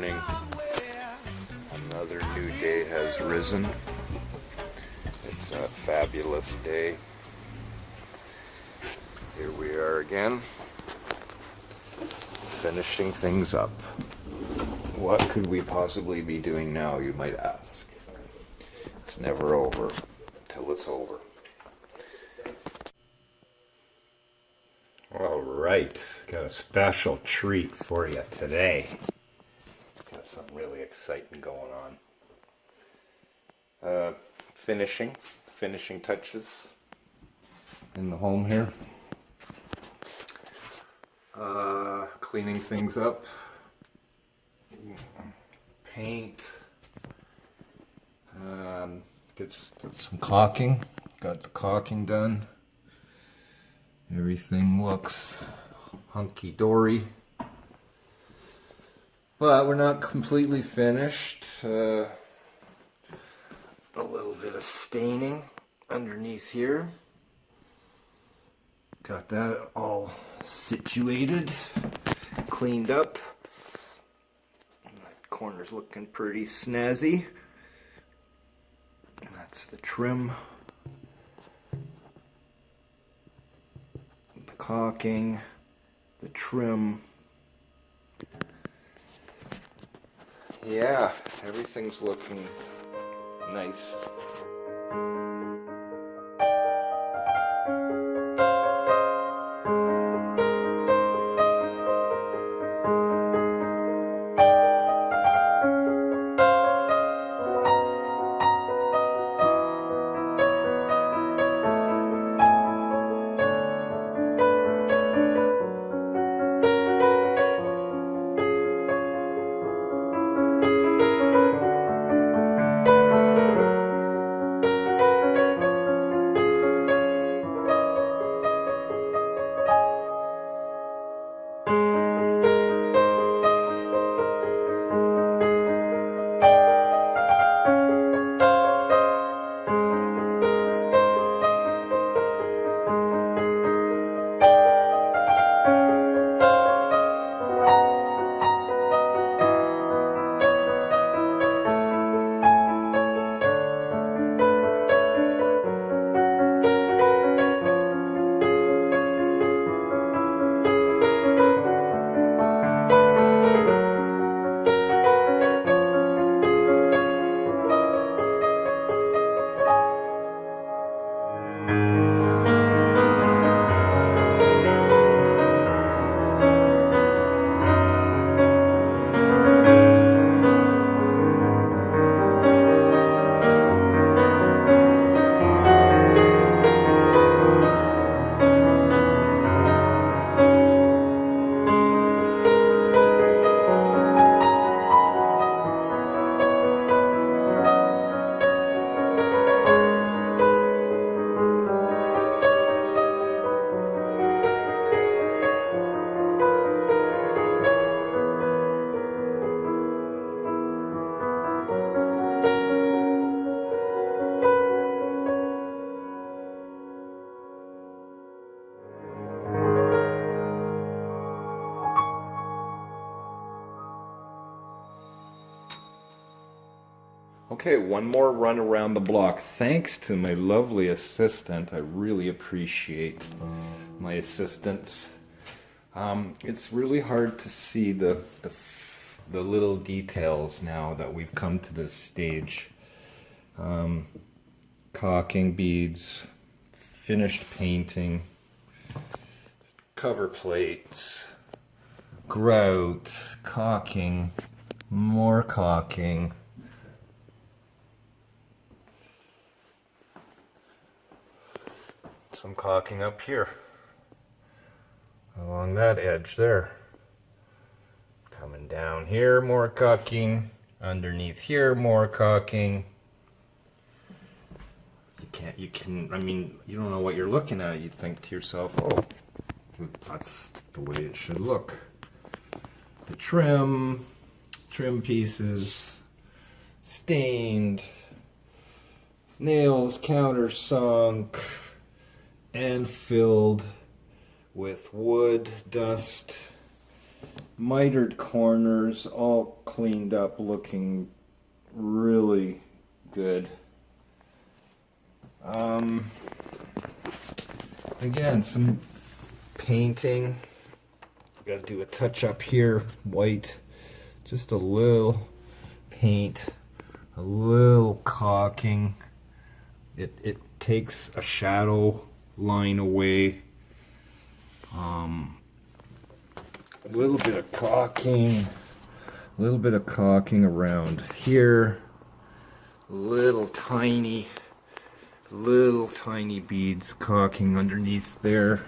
morning. Another new day has risen. It's a fabulous day. Here we are again, finishing things up. What could we possibly be doing now, you might ask? It's never over till it's over. All right, got a special treat for you today. Got something really exciting going on. Finishing touches in the home here. Cleaning things up. Paint. Get some caulking. Got the caulking done. Everything looks hunky-dory. But we're not completely finished. A little bit of staining underneath here. Got that all situated, cleaned up. That corner's looking pretty snazzy. That's the trim. The caulking, the trim. Yeah, everything's looking nice. Okay, one more run around the block. Thanks to my lovely assistant. I really appreciate my assistance. It's really hard to see the little details now that we've come to this stage. Caulking beads, finished painting, cover plates, grout, caulking, more caulking. Some caulking up here along that edge there. Coming down here, more caulking. Underneath here, more caulking. You don't know what you're looking at. You think to yourself, oh, that's the way it should look. The trim pieces, stained, nails countersunk, and filled with wood, dust, mitered corners, all cleaned up, looking really good. Again, some painting. Got to do a touch up here, white, just a little paint, a little caulking. It takes a shadow line away. A little bit of caulking around here. Little tiny beads caulking underneath there.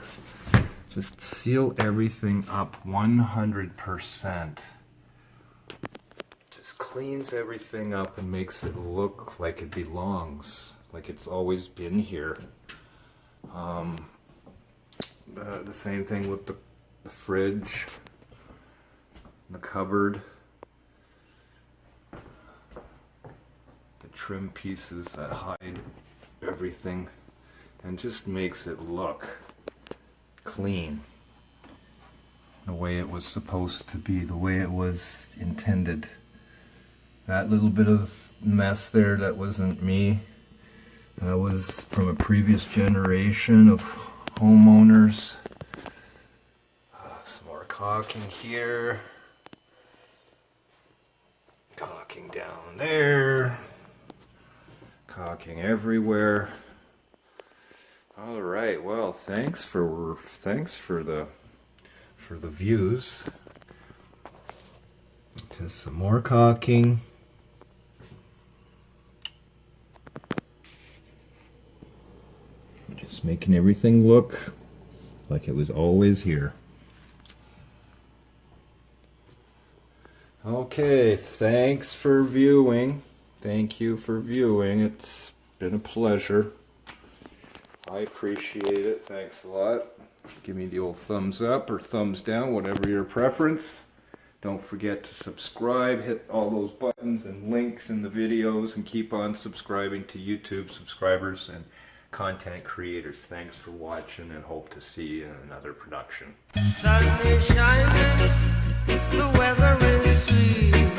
Just seal everything up 100%. Just cleans everything up and makes it look like it belongs, like it's always been here. The same thing with the fridge, the cupboard, the trim pieces that hide everything, and just makes it look clean, the way it was supposed to be, the way it was intended. That little bit of mess there, that wasn't me. That was from a previous generation of homeowners. Some more caulking here, caulking down there, caulking everywhere. All right, well, thanks for the views. Just some more caulking. Just making everything look like it was always here. Okay, thanks for viewing. Thank you for viewing. It's been a pleasure. I appreciate it. Thanks a lot. Give me the old thumbs up or thumbs down, whatever your preference. Don't forget to subscribe, hit all those buttons and links in the videos, and keep on subscribing to YouTube subscribers and content creators. Thanks for watching, and hope to see you in another production. Sun is shining, the weather is sweet.